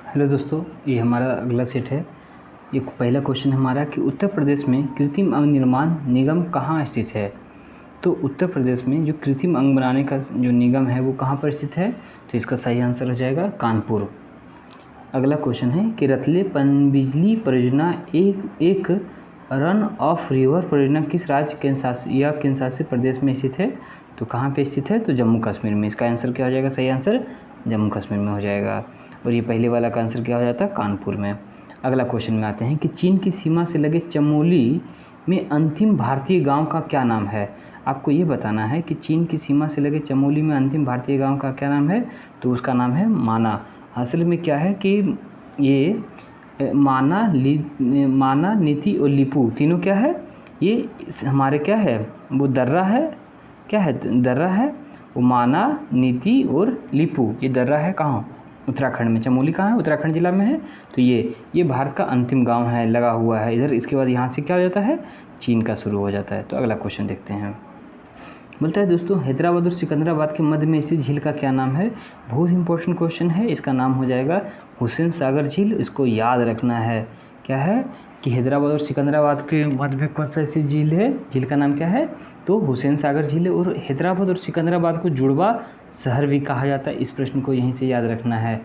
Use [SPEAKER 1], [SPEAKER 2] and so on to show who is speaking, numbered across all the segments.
[SPEAKER 1] Hello दोस्तों, ये हमारा अगला सेट है। ये पहला क्वेश्चन हमारा कि उत्तर प्रदेश में कृत्रिम अंग निर्माण निगम कहाँ स्थित है। तो उत्तर प्रदेश में जो कृत्रिम अंग बनाने का जो निगम है वो कहाँ पर स्थित है, तो इसका सही आंसर हो जाएगा कानपुर। अगला क्वेश्चन है कि रतले पनबिजली परियोजना एक रन ऑफ रिवर परियोजना किस राज्य केंद्रशासित प्रदेश में स्थित है। तो कहाँ पे स्थित है, तो जम्मू कश्मीर में। इसका आंसर क्या हो जाएगा, सही आंसर जम्मू कश्मीर में हो जाएगा। और ये पहले वाला का आंसर क्या हो जाता है, कानपुर में। अगला क्वेश्चन में आते हैं कि चीन की सीमा से लगे चमोली में अंतिम भारतीय गांव का क्या नाम है। आपको ये बताना है कि चीन की सीमा से लगे चमोली में अंतिम भारतीय गांव का क्या नाम है, तो उसका नाम है माना। असल में क्या है कि ये माना, नीति और लिपू तीनों क्या है, ये हमारे क्या है, वो दर्रा है, क्या है दर्रा है, वो माना, नीति और लिपू, ये दर्रा है कहाँ, उत्तराखंड में। चमोली कहाँ है, उत्तराखंड जिला में है। तो ये भारत का अंतिम गांव है, लगा हुआ है इधर। इसके बाद यहाँ से क्या हो जाता है, चीन का शुरू हो जाता है। तो अगला क्वेश्चन देखते हैं। बोलता है दोस्तों, हैदराबाद और सिकंदराबाद के मध्य में स्थित झील का क्या नाम है। बहुत इंपॉर्टेंट क्वेश्चन है। इसका नाम हो जाएगा हुसैन सागर झील। इसको याद रखना है, क्या है कि हैदराबाद और सिकंदराबाद के मध्य में कौन सा स्थित झील है, झील का नाम क्या है, तो हुसैन सागर झील है। और हैदराबाद और सिकंदराबाद को जुड़वा शहर भी कहा जाता है। इस प्रश्न को यहीं से याद रखना है।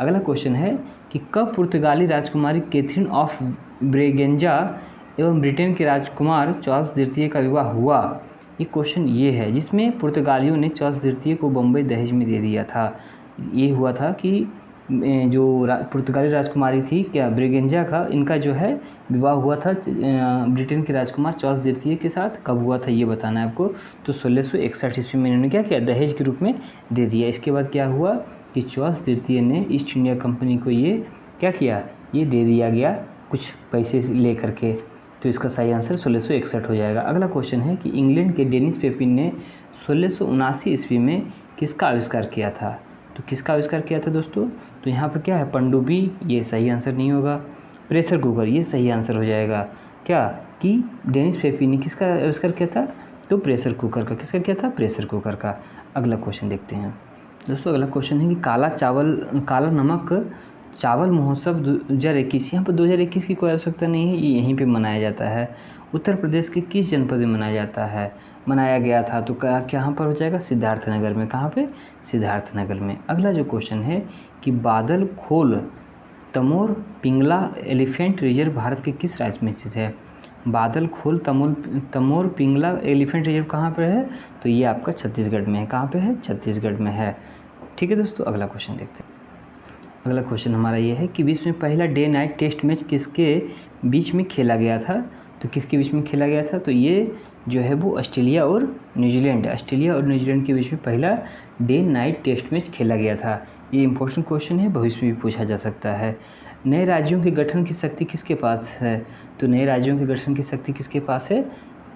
[SPEAKER 1] अगला क्वेश्चन है कि कब पुर्तगाली राजकुमारी कैथरीन ऑफ ब्रेगेंजा एवं ब्रिटेन के राजकुमार चार्ल्स द्वितीय का विवाह हुआ। ये क्वेश्चन ये है जिसमें पुर्तगालियों ने चार्ल्स द्वितीय को बम्बई दहेज में दे दिया था। ये हुआ था कि जो पुर्तगाली राजकुमारी थी क्या ब्रेगेंजा का, इनका जो है विवाह हुआ था ब्रिटेन के राजकुमार चार्ल्स द्वितीय के साथ। कब हुआ था ये बताना है आपको। तो 1661 ईस्वी में इन्होंने क्या किया, दहेज के रूप में दे दिया। इसके बाद क्या हुआ कि चार्ल्स द्वितीय ने ईस्ट इंडिया कंपनी को ये क्या किया, ये दे दिया गया कुछ पैसे ले करके। तो इसका सही आंसर 1661 हो जाएगा। अगला क्वेश्चन है कि इंग्लैंड के डेनिस पेपिन ने 1679 ईस्वी में किसका आविष्कार किया था। तो किसका आविष्कार किया था दोस्तों, तो यहाँ पर क्या है, पनडुब्बी, ये सही आंसर नहीं होगा। प्रेशर कुकर, ये सही आंसर हो जाएगा। क्या कि डेनिस पेपिन ने किसका आविष्कार किया था, तो प्रेशर कुकर का। किसका किया था, प्रेशर कुकर का। अगला क्वेश्चन देखते हैं दोस्तों। अगला क्वेश्चन है कि काला नमक चावल महोत्सव 2021, यहाँ पर 2021 की कोई आवश्यकता नहीं है, ये यहीं पे मनाया जाता है। उत्तर प्रदेश के किस जनपद में मनाया गया था, तो कहाँ पर हो जाएगा, सिद्धार्थनगर में। कहाँ पे, सिद्धार्थनगर में। अगला जो क्वेश्चन है कि बादल खोल तमोर पिंगला एलिफेंट रिजर्व भारत के किस राज्य में स्थित है। बादल खोल तमोर पिंगला एलिफेंट रिजर्व कहाँ पर है, तो ये आपका छत्तीसगढ़ में है। कहाँ पे है, छत्तीसगढ़ में है। ठीक है दोस्तों, अगला क्वेश्चन देखते हैं। अगला क्वेश्चन हमारा ये है कि विश्व में पहला डे नाइट टेस्ट मैच किसके बीच में खेला गया था। तो किसके बीच में खेला गया था, तो ये जो है वो ऑस्ट्रेलिया और न्यूजीलैंड के बीच में पहला डे नाइट टेस्ट मैच खेला गया था। ये इंपॉर्टेंट क्वेश्चन है, भविष्य में भी पूछा जा सकता है। नए राज्यों के गठन की शक्ति किसके पास है, तो नए राज्यों के गठन की शक्ति किसके पास है,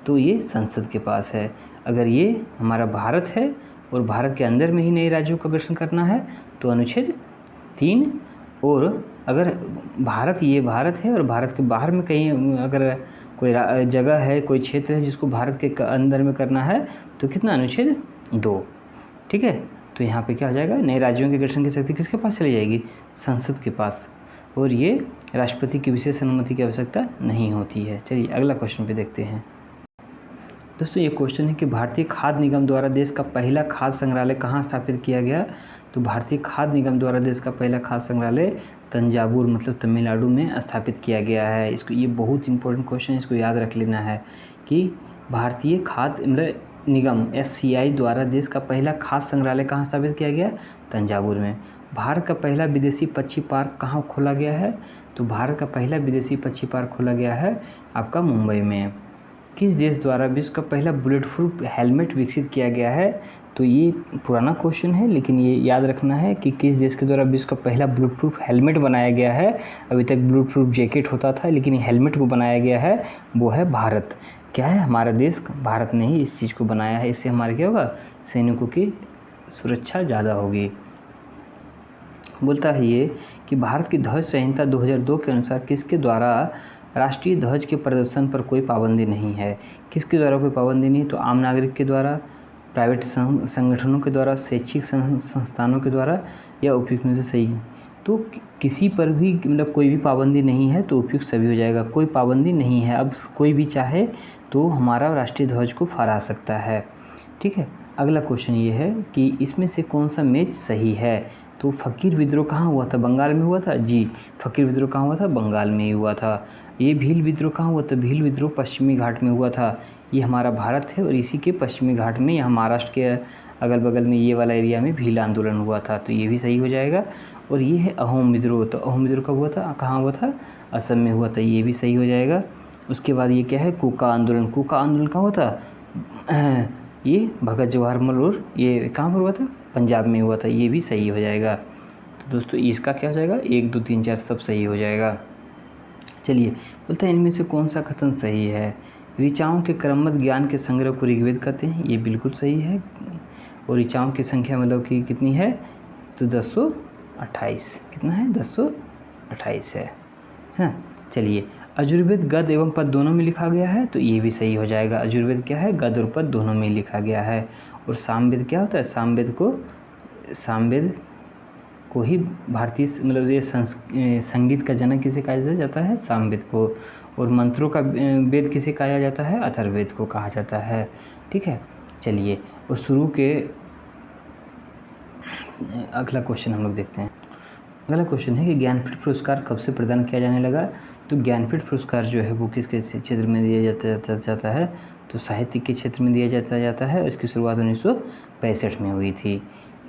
[SPEAKER 1] तो ये संसद के पास है। अगर ये हमारा भारत है और भारत के अंदर में ही नए राज्यों का गठन करना है तो अनुच्छेद 3, और अगर भारत है और भारत के बाहर में कहीं अगर कोई जगह है, कोई क्षेत्र है जिसको भारत के अंदर में करना है तो कितना, अनुच्छेद 2। ठीक है, तो यहाँ पे क्या हो जाएगा, नए राज्यों के गठन की शक्ति किसके पास चली जाएगी, संसद के पास। और ये राष्ट्रपति की विशेष अनुमति की आवश्यकता नहीं होती है। चलिए अगला क्वेश्चन पे देखते हैं दोस्तों। ये क्वेश्चन है कि भारतीय खाद्य निगम द्वारा देश का पहला खाद्य संग्रहालय कहाँ स्थापित किया गया। तो भारतीय खाद्य निगम द्वारा देश का पहला खाद्य संग्रहालय तंजावुर मतलब तमिलनाडु में स्थापित किया गया है। इसको, ये बहुत इंपॉर्टेंट क्वेश्चन है, इसको याद रख लेना है कि भारतीय खाद्य निगम FCI द्वारा देश का पहला खाद्य संग्रहालय कहाँ स्थापित किया गया, तंजावुर में। भारत का पहला विदेशी पक्षी पार्क कहाँ खोला गया है, तो भारत का पहला विदेशी पक्षी पार्क खोला गया है आपका मुंबई में। किस देश द्वारा विश्व का पहला बुलेट प्रूफ हेलमेट विकसित किया गया है, तो ये पुराना क्वेश्चन है लेकिन ये याद रखना है कि किस देश के द्वारा विश्व का पहला बुलेट प्रूफ हेलमेट बनाया गया है। अभी तक बुलेट प्रूफ जैकेट होता था लेकिन हेलमेट को बनाया गया है, वो है भारत। क्या है, हमारा देश भारत ने ही इस चीज़ को बनाया है। इससे हमारे क्या होगा, सैनिकों की सुरक्षा ज़्यादा होगी। बोलता है ये कि भारत की ध्वज संहिता 2002 के अनुसार किसके द्वारा राष्ट्रीय ध्वज के प्रदर्शन पर कोई पाबंदी नहीं है। किसके द्वारा कोई पाबंदी नहीं, तो आम नागरिक के द्वारा, प्राइवेट संगठनों के द्वारा, शैक्षिक संस्थानों के द्वारा, या उपयुक्त में से सही। तो किसी पर भी मतलब कोई भी पाबंदी नहीं है तो उपयुक्त सभी हो जाएगा। कोई पाबंदी नहीं है, अब कोई भी चाहे तो हमारा राष्ट्रीय ध्वज को फहरा सकता है। ठीक है, अगला क्वेश्चन ये है कि इसमें से कौन सा मैच सही है। तो फ़कीर विद्रोह कहाँ हुआ था, बंगाल में हुआ था जी। फ़कीर विद्रोह कहाँ हुआ था, बंगाल में ही हुआ था। ये भील विद्रोह कहाँ हुआ था, भील विद्रोह पश्चिमी घाट में हुआ था। ये हमारा भारत है और इसी के पश्चिमी घाट में, यहाँ महाराष्ट्र के अगल बगल में ये वाला एरिया में भील आंदोलन हुआ था, तो ये भी सही हो जाएगा। और ये है अहोम विद्रोह, तो अहोम विद्रोह कब हुआ था, कहाँ हुआ था, असम में हुआ था, ये भी सही हो जाएगा। उसके बाद ये क्या है, कूका आंदोलन। कूका आंदोलन कहाँ हुआ था, ये भगत जवाहरलाल और ये कहाँ पर हुआ था, पंजाब में हुआ था, ये भी सही हो जाएगा। तो दोस्तों इसका क्या हो जाएगा, 1 2 3 4 सब सही हो जाएगा। चलिए बोलते हैं इनमें से कौन सा कथन सही है। ऋचाओं के क्रमबद्ध ज्ञान के संग्रह को ऋग्वेद कहते हैं, ये बिल्कुल सही है। और ऋचाओं की संख्या मतलब कि कितनी है, तो 1028, कितना है, 1028 है। हाँ, चलिए अजुर्वेद गद्य एवं पद दोनों में लिखा गया है, तो ये भी सही हो जाएगा। अजुर्वेद क्या है, गद्य और पद दोनों में लिखा गया है। और सामवेद क्या होता है, सामवेद को ही भारतीय मतलब ये संगीत का जनक किसे कहा जाता है, सामवेद को। और मंत्रों का वेद किसे कहा जाता है, अथर्ववेद को कहा जाता है। ठीक है, चलिए और शुरू के अगला क्वेश्चन हम लोग देखते हैं। अगला क्वेश्चन है कि ज्ञानपीठ पुरस्कार कब से प्रदान किया जाने लगा। तो ज्ञानपीठ पुरस्कार जो है वो किसके क्षेत्र में दिया जाता है, तो साहित्य के क्षेत्र में दिया जाता है। इसकी शुरुआत 1965 में हुई थी।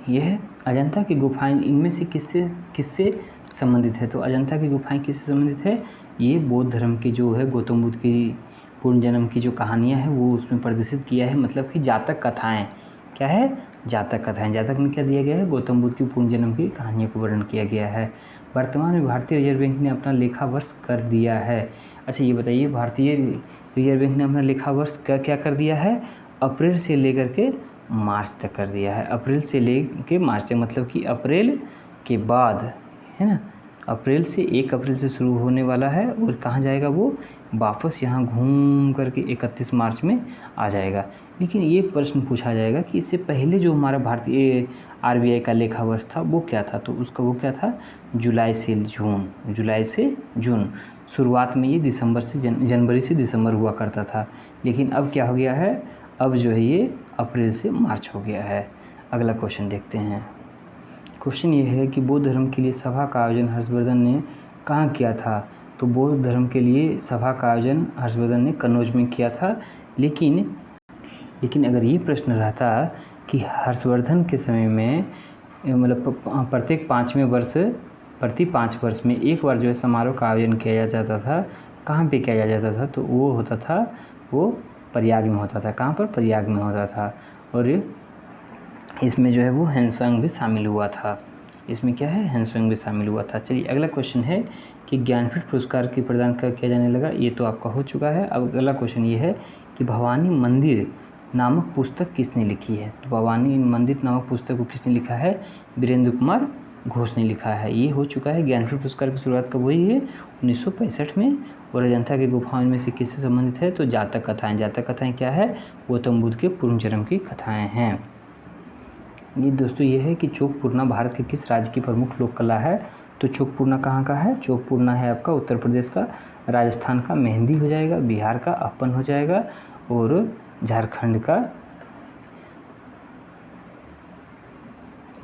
[SPEAKER 1] यह अजंता की गुफाएं इनमें से किससे संबंधित है। तो अजंता की गुफाएं किससे संबंधित है, ये बौद्ध धर्म की जो है गौतम बुद्ध की पूर्ण जन्म की जो कहानियाँ हैं वो उसमें प्रदर्शित किया है। मतलब कि जातक कथाएँ, क्या है, जातक कथाएँ। जातक में क्या दिया गया है, गौतम बुद्ध की पूर्ण जन्म की कहानियों को वर्णन किया गया है। वर्तमान में भारतीय रिजर्व बैंक ने अपना लेखा वर्ष कर दिया है। अच्छा ये बताइए, भारतीय रिजर्व बैंक ने अपना लेखा वर्ष क्या कर दिया है, अप्रैल से लेकर के मार्च तक कर दिया है। अप्रैल से लेकर मार्च तक मतलब कि अप्रैल के बाद, है ना, अप्रैल से 1 अप्रैल से शुरू होने वाला है और कहाँ जाएगा वो, वापस यहाँ घूम करके 31 मार्च में आ जाएगा। लेकिन ये प्रश्न पूछा जाएगा कि इससे पहले जो हमारा भारतीय आरबीआई का लेखा वर्ष था वो क्या था। तो उसका वो क्या था, जुलाई से जून। शुरुआत में ये दिसंबर से जनवरी से दिसंबर हुआ करता था, लेकिन अब क्या हो गया है, अब जो है ये अप्रैल से मार्च हो गया है। अगला क्वेश्चन देखते हैं। क्वेश्चन ये है कि बौद्ध धर्म के लिए सभा का आयोजन हर्षवर्धन ने कहाँ किया था। तो बौद्ध धर्म के लिए सभा का आयोजन हर्षवर्धन ने कन्नौज में किया था। लेकिन अगर ये प्रश्न रहता कि हर्षवर्धन के समय में मतलब प्रत्येक 5 वर्ष में एक बार जो है समारोह का आयोजन किया जाता था, कहाँ पे किया जाता था, तो वो होता था, वो प्रयाग में होता था। कहाँ पर, प्रयाग में होता था। और इसमें जो है वो हैंसोंग भी शामिल हुआ था। इसमें क्या है, हैंसोंग भी शामिल हुआ था। चलिए अगला क्वेश्चन है कि ज्ञानपीठ पुरस्कार की प्रदान किया जाने लगा, ये तो आपका हो चुका है। अब अगला क्वेश्चन ये है कि भवानी मंदिर नामक पुस्तक किसने लिखी है। तो भवानी मंदिर नामक पुस्तक को किसने लिखा है, वीरेंद्र कुमार घोष ने लिखा है। ये हो चुका है। ज्ञानपीठ पुरस्कार की शुरुआत कब हुई है, 1965 में। और अजंता की गुफाओं में से किससे संबंधित है, तो जातक कथाएँ। जातक कथाएँ क्या है, गौतम बुद्ध के पूर्ण जन्म की कथाएँ हैं। ये दोस्तों ये है कि चौकपूर्णा भारत के किस राज्य की प्रमुख लोक कला है। तो चौकपूर्णा कहाँ का है, चौकपूर्णा है आपका उत्तर प्रदेश का। राजस्थान का मेहंदी हो जाएगा, बिहार का अपन हो जाएगा, और झारखंड का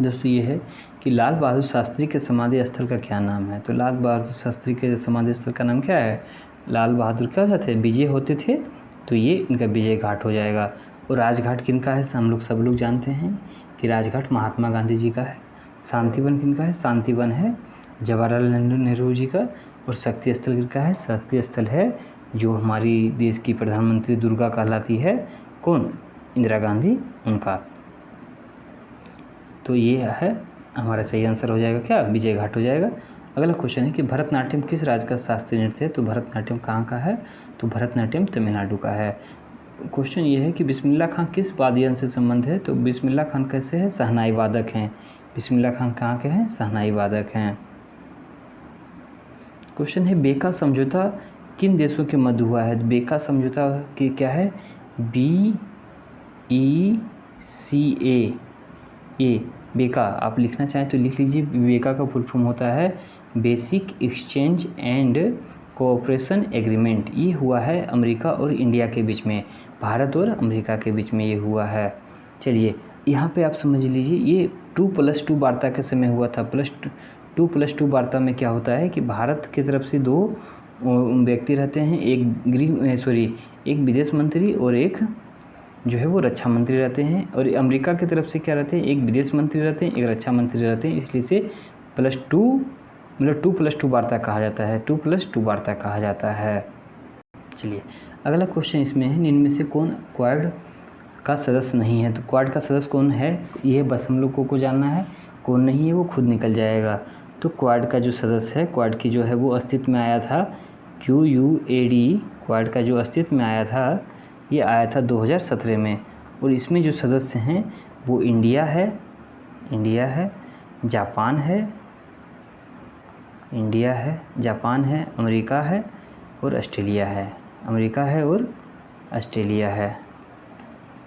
[SPEAKER 1] दोस्तों ये है कि लाल बहादुर शास्त्री के समाधि स्थल का क्या नाम है। तो लाल बहादुर शास्त्री के समाधि स्थल का नाम क्या है, लाल बहादुर क्या होते थे, विजय होते थे, तो ये इनका विजय घाट हो जाएगा। और राजघाट किनका है, हम लोग सब लोग जानते हैं कि राजघाट महात्मा गांधी जी का है। शांतिवन किनका है, शांतिवन है जवाहरलाल नेहरू जी का। और शक्ति स्थल किनका है, शक्ति स्थल है जो हमारी देश की प्रधानमंत्री दुर्गा कहलाती है, कौन, इंदिरा गांधी, उनका। तो ये है हमारा सही आंसर हो जाएगा क्या, विजय घाट हो जाएगा। अगला क्वेश्चन है कि भरतनाट्यम किस राज्य का शास्त्रीय नृत्य है। तो भरतनाट्यम कहाँ का है, तो भरतनाट्यम तमिलनाडु का है। क्वेश्चन ये है कि बिस्मिल्लाह खान किस वाद्ययंत्र से संबंध है। तो बिस्मिल्लाह खान कैसे है, शहनाई वादक हैं। बिस्मिल्लाह खान कहाँ के हैं, शहनाई वादक हैं। क्वेश्चन है बेका समझौता किन देशों के मध्य हुआ है। बेका समझौता की क्या है, BEC CAA बेका आप लिखना चाहें तो लिख लीजिए। बेका का फुल फॉर्म होता है basic exchange and cooperation agreement. ये हुआ है अमेरिका और इंडिया के बीच में, भारत और अमेरिका के बीच में ये हुआ है। चलिए यहाँ पे आप समझ लीजिए ये 2+2 वार्ता के समय हुआ था। 2+2 वार्ता में क्या होता है कि भारत की तरफ से 2 व्यक्ति रहते हैं, एक विदेश मंत्री और एक जो है वो रक्षा मंत्री रहते हैं, और अमेरिका की तरफ से क्या रहते हैं, एक विदेश मंत्री रहते हैं, एक रक्षा मंत्री रहते हैं। इसलिए से मतलब 2+2 वार्ता कहा जाता है, 2+2 वार्ता कहा जाता है। चलिए अगला क्वेश्चन इसमें है, निम्न में से कौन क्वाड का सदस्य नहीं है? तो क्वाड का सदस्य कौन है ये बस हम लोगों को जानना है, कौन नहीं है वो खुद निकल जाएगा। तो क्वाड का जो सदस्य है, क्वाड की जो है वो अस्तित्व में आया था QUAD, क्वाड का जो अस्तित्व में आया था ये आया था 2017 में, और इसमें जो सदस्य हैं वो इंडिया है, जापान है, अमेरिका है और ऑस्ट्रेलिया है।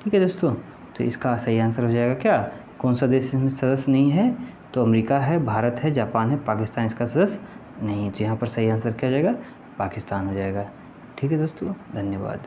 [SPEAKER 1] ठीक है दोस्तों, तो इसका सही आंसर हो जाएगा क्या, कौन सा देश इसमें सदस्य नहीं है? तो अमेरिका है, भारत है, जापान है, पाकिस्तान इसका सदस्य नहीं। तो यहाँ पर सही आंसर क्या हो जाएगा, पाकिस्तान हो जाएगा। ठीक है दोस्तों, धन्यवाद।